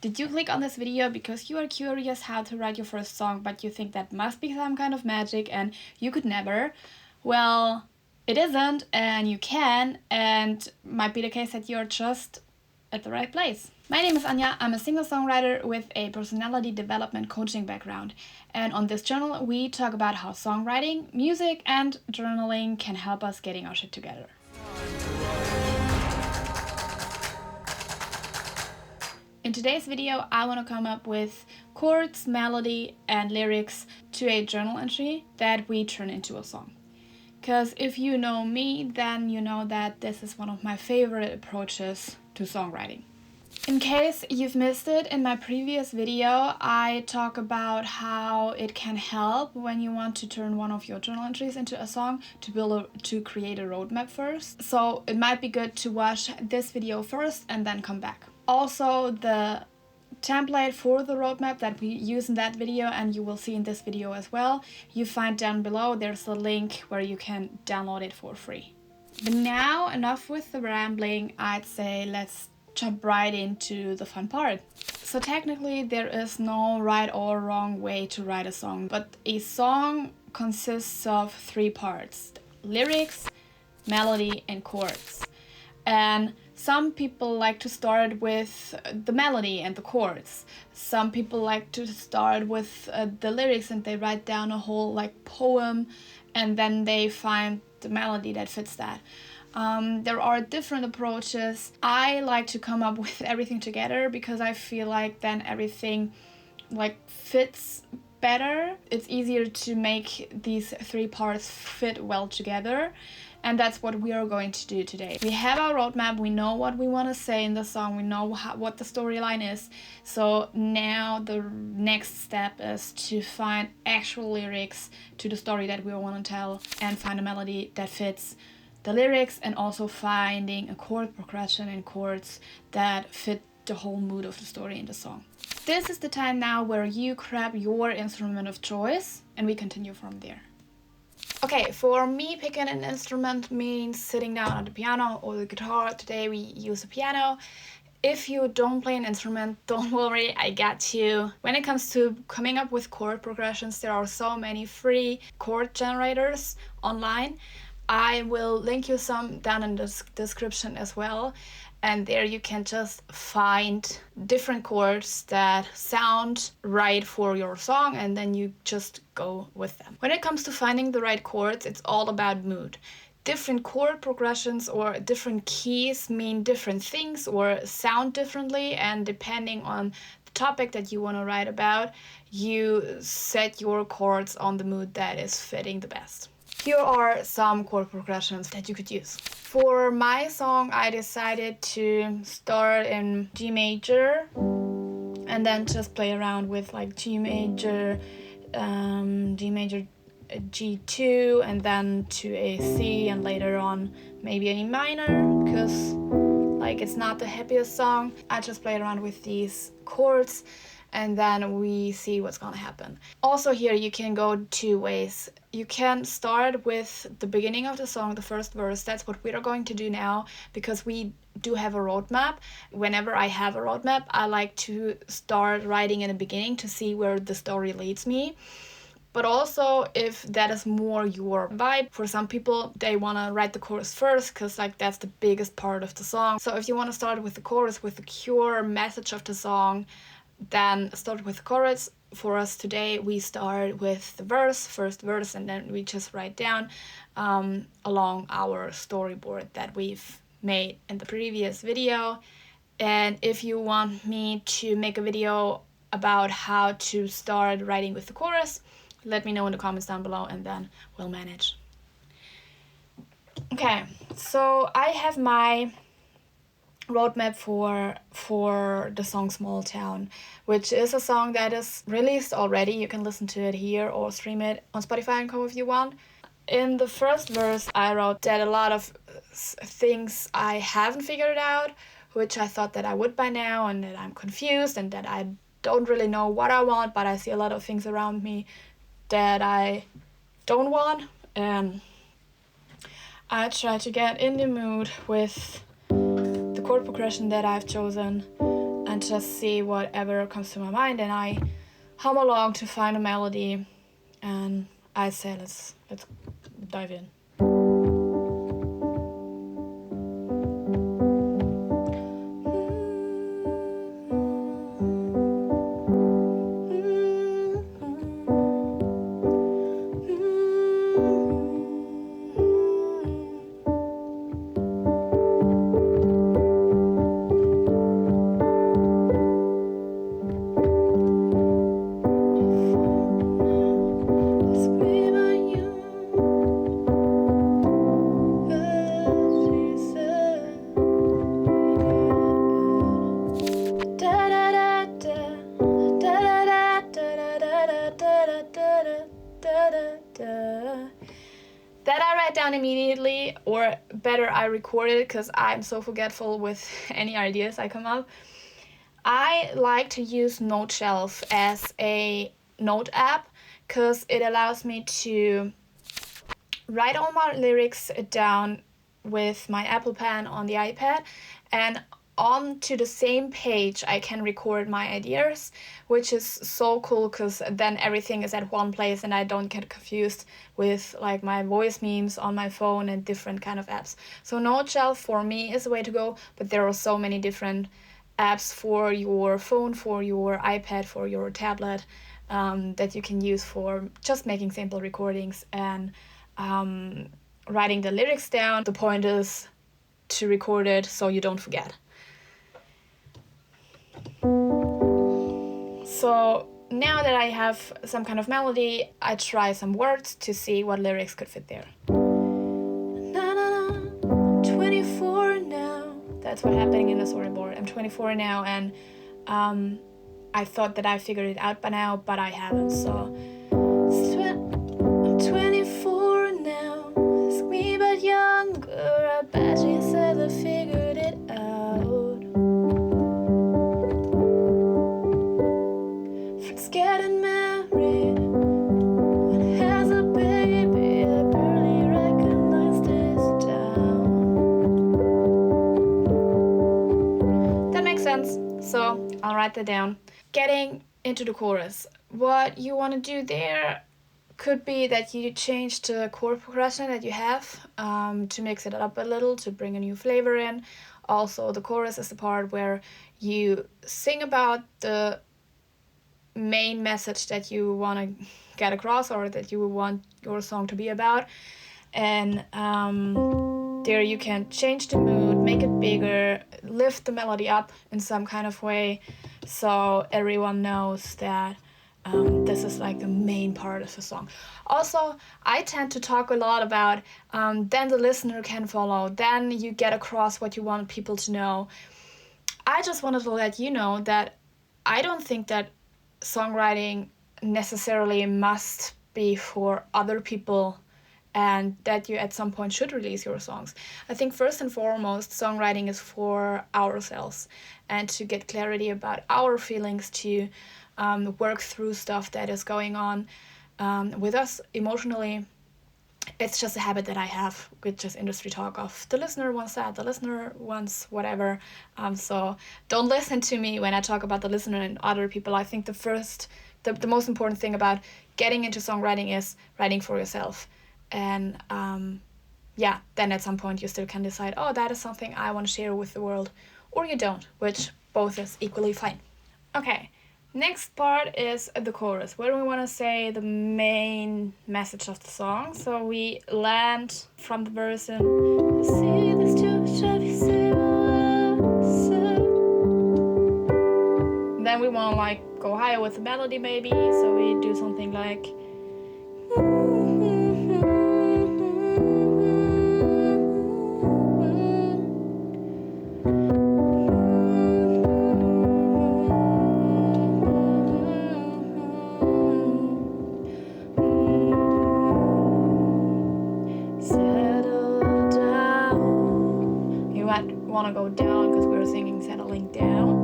Did you click on this video because you are curious how to write your first song, but you think that must be some kind of magic and you could never? Well, it isn't, and you can, and might be the case that you're just at the right place. My name is Anja. I'm a singer-songwriter with a personality development coaching background, and on this channel we talk about how songwriting, music, and journaling can help us getting our shit together. In today's video, I want to come up with chords, melody, and lyrics to a journal entry that we turn into a song. Because if you know me, then you know that this is one of my favorite approaches to songwriting. In case you've missed it, in my previous video, I talk about how it can help when you want to turn one of your journal entries into a song to create a roadmap first. So it might be good to watch this video first and then come back. Also, the template for the roadmap that we use in that video, and you will see in this video as well, you find down below. There's a link where you can download it for free. But now, enough with the rambling. I'd say let's jump right into the fun part. So technically there is no right or wrong way to write a song, but a song consists of 3 parts: lyrics, melody, and chords. And some people like to start with the melody and the chords. Some people like to start with the lyrics and they write down a whole poem, and then they find the melody that fits that. There are different approaches. I like to come up with everything together because I feel like then everything fits better. It's easier to make these 3 parts fit well together. And that's what we are going to do today. We have our roadmap, we know what we want to say in the song, we know what the storyline is. So now the next step is to find actual lyrics to the story that we want to tell, and find a melody that fits the lyrics, and also finding a chord progression and chords that fit the whole mood of the story in the song. This is the time now where you grab your instrument of choice and we continue from there. Okay, for me, picking an instrument means sitting down on the piano or the guitar. Today we use the piano. If you don't play an instrument, don't worry, I got you. When it comes to coming up with chord progressions, there are so many free chord generators online. I will link you some down in the description as well. And there you can just find different chords that sound right for your song, and then you just go with them. When it comes to finding the right chords, it's all about mood. Different chord progressions or different keys mean different things or sound differently, and depending on the topic that you want to write about, you set your chords on the mood that is fitting the best. Here are some chord progressions that you could use. For my song, I decided to start in G major and then just play around with G major, G2, and then to a C, and later on maybe an E minor, because it's not the happiest song. I just play around with these chords and then we see what's gonna happen. Also here you can go 2 ways. You can start with the beginning of the song, the first verse. That's what we're going to do now, because we do have a roadmap. Whenever I have a roadmap, I like to start writing in the beginning to see where the story leads me. But also, if that is more your vibe, for some people, they want to write the chorus first because that's the biggest part of the song. So if you want to start with the chorus, with the pure message of the song, then start with the chorus. For us today, we start with the first verse, and then we just write down along our storyboard that we've made in the previous video. And if you want me to make a video about how to start writing with the chorus, let me know in the comments down below, and then we'll manage. Okay, so I have my roadmap for the song Small Town, which is a song that is released already. You can listen to it here or stream it on Spotify and Co if you want. In the first verse, I wrote that a lot of things I haven't figured out, which I thought that I would by now, and that I'm confused and that I don't really know what I want, but I see a lot of things around me that I don't want, and I try to get in the mood with the chord progression that I've chosen, and just see whatever comes to my mind, and I hum along to find a melody, and I say let's dive in. That I write down immediately, or better, I record it because I'm so forgetful with any ideas I come up. I like to use Noteshelf as a note app because it allows me to write all my lyrics down with my Apple Pen on the iPad, and onto the same page I can record my ideas, which is so cool because then everything is at one place and I don't get confused with like my voice memes on my phone and different kind of apps. So Noteshelf for me is the way to go, but there are so many different apps for your phone, for your iPad, for your tablet, that you can use for just making simple recordings and writing the lyrics down. The point is to record it so you don't forget. So now that I have some kind of melody, I try some words to see what lyrics could fit there. Na, na, na, I'm 24 now. That's what's happening in the storyboard. I'm 24 now, and I thought that I figured it out by now, but I haven't. So I'm 24 now. Ask me about younger. I bet she said I figured it out. Friends getting married. One has a baby. I barely recognize this town. That makes sense. So I'll write that down. Getting into the chorus. What you want to do there could be that you change the chord progression that you have to mix it up a little, to bring a new flavor in. Also, the chorus is the part where you sing about the main message that you want to get across, or that you want your song to be about. And there you can change the mood, make it bigger, lift the melody up in some kind of way, so everyone knows that this is like the main part of the song. Also, I tend to talk a lot about then the listener can follow, then you get across what you want people to know. I just wanted to let you know that I don't think that songwriting necessarily must be for other people, and that you at some point should release your songs. I think first and foremost, songwriting is for ourselves, and to get clarity about our feelings, to work through stuff that is going on with us emotionally. It's just a habit that I have with just industry talk of the listener wants that, the listener wants whatever. So don't listen to me when I talk about the listener and other people. I think the most important thing about getting into songwriting is writing for yourself. And then at some point you still can decide, oh, that is something I want to share with the world, or you don't, which both is equally fine. Okay, next part is the chorus, where we want to say the main message of the song. So we land from the verse and see this then we want to like go higher with the melody maybe, so we do something like want to go down because we're singing settling down.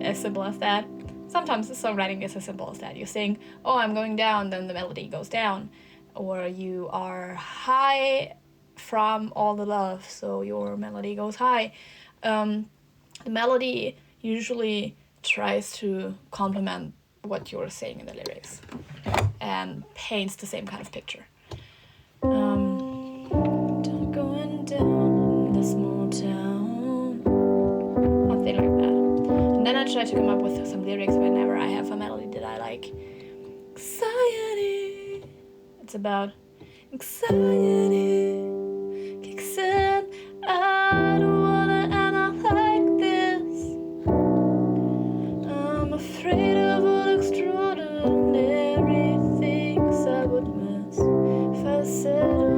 As simple as that. Sometimes the songwriting is as simple as that. You sing, oh, I'm going down, then the melody goes down. Or you are high from all the love, so your melody goes high. The melody usually tries to complement what you're saying in the lyrics and paints the same kind of picture. Going down in the small town, something like that. And then I try to come up with some lyrics whenever I have a melody that I like. Anxiety, it's about anxiety kicks in. I don't wanna end up like this. I'm afraid of all extraordinary things I would miss if I settled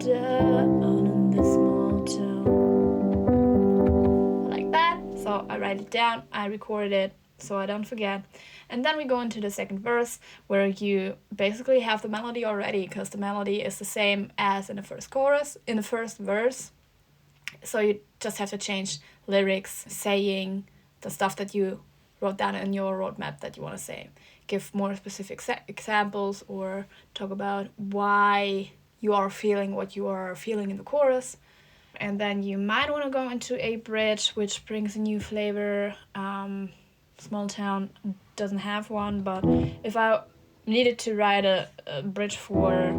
down in this small town. Like that. So I write it down, I record it so I don't forget. And then we go into the second verse where you basically have the melody already, because the melody is the same as in the first chorus, in the first verse. So you just have to change lyrics, saying the stuff that you wrote down in your roadmap that you want to say. Give more specific examples or talk about why you are feeling what you are feeling in the chorus. And then you might want to go into a bridge, which brings a new flavor. Small Town doesn't have one, but if I needed to write a bridge for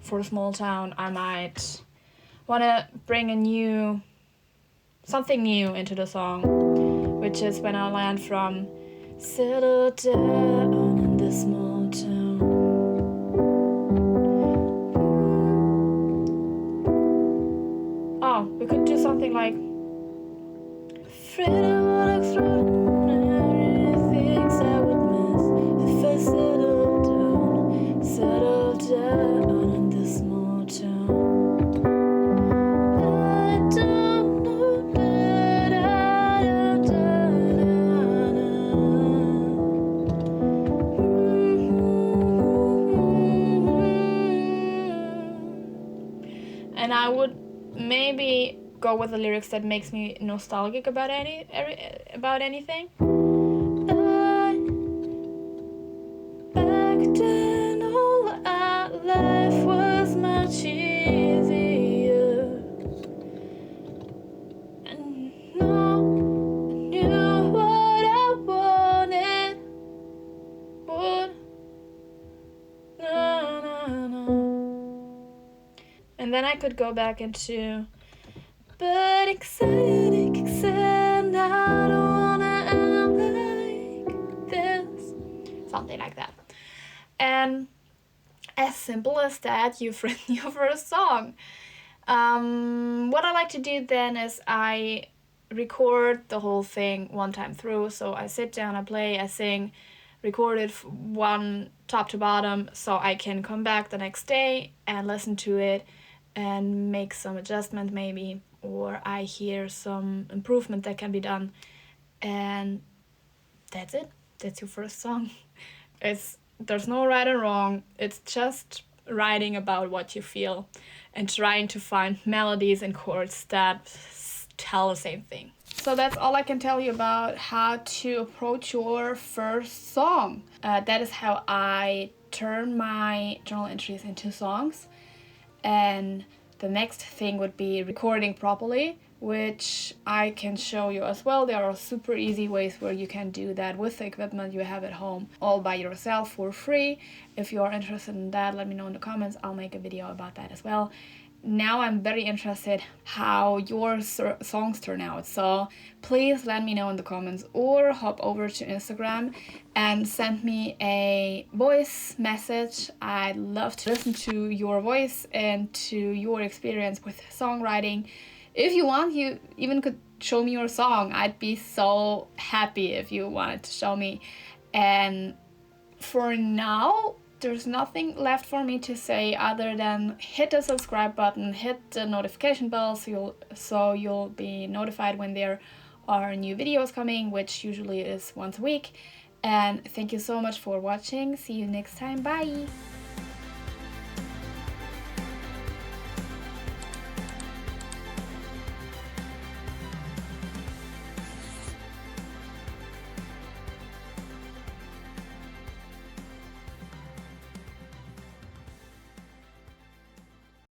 Small Town, I might want to bring something new into the song, which is when I land from settle down in this small town. Oh, we could do something like afraid of what extraordinary things I would miss if I settle down in this small town. I don't know and I would maybe go with the lyrics that makes me nostalgic about anything. Back then all our life was much easier, and no, I knew what I wanted. No. And then I could go back into but anxiety kicks in, I don't wanna end up like this. Something like that. And as simple as that, you've written your first song. What I like to do then is I record the whole thing one time through. So I sit down, I play, I sing, record it one top to bottom, so I can come back the next day and listen to it and make some adjustment maybe, or I hear some improvement that can be done, and that's it. That's your first song. There's no right or wrong. It's just writing about what you feel and trying to find melodies and chords that tell the same thing. So that's all I can tell you about how to approach your first song. That is how I turn my journal entries into songs. And the next thing would be recording properly, which I can show you as well. There are super easy ways where you can do that with the equipment you have at home, all by yourself for free. If you are interested in that, let me know in the comments. I'll make a video about that as well. Now I'm very interested how your songs turn out, so please let me know in the comments or hop over to Instagram and send me a voice message. I'd love to listen to your voice and to your experience with songwriting. If you want, you even could show me your song. I'd be so happy if you wanted to show me. And for now, there's nothing left for me to say other than hit the subscribe button, hit the notification bell so you'll be notified when there are new videos coming, which usually is once a week. And thank you so much for watching. See you next time. Bye!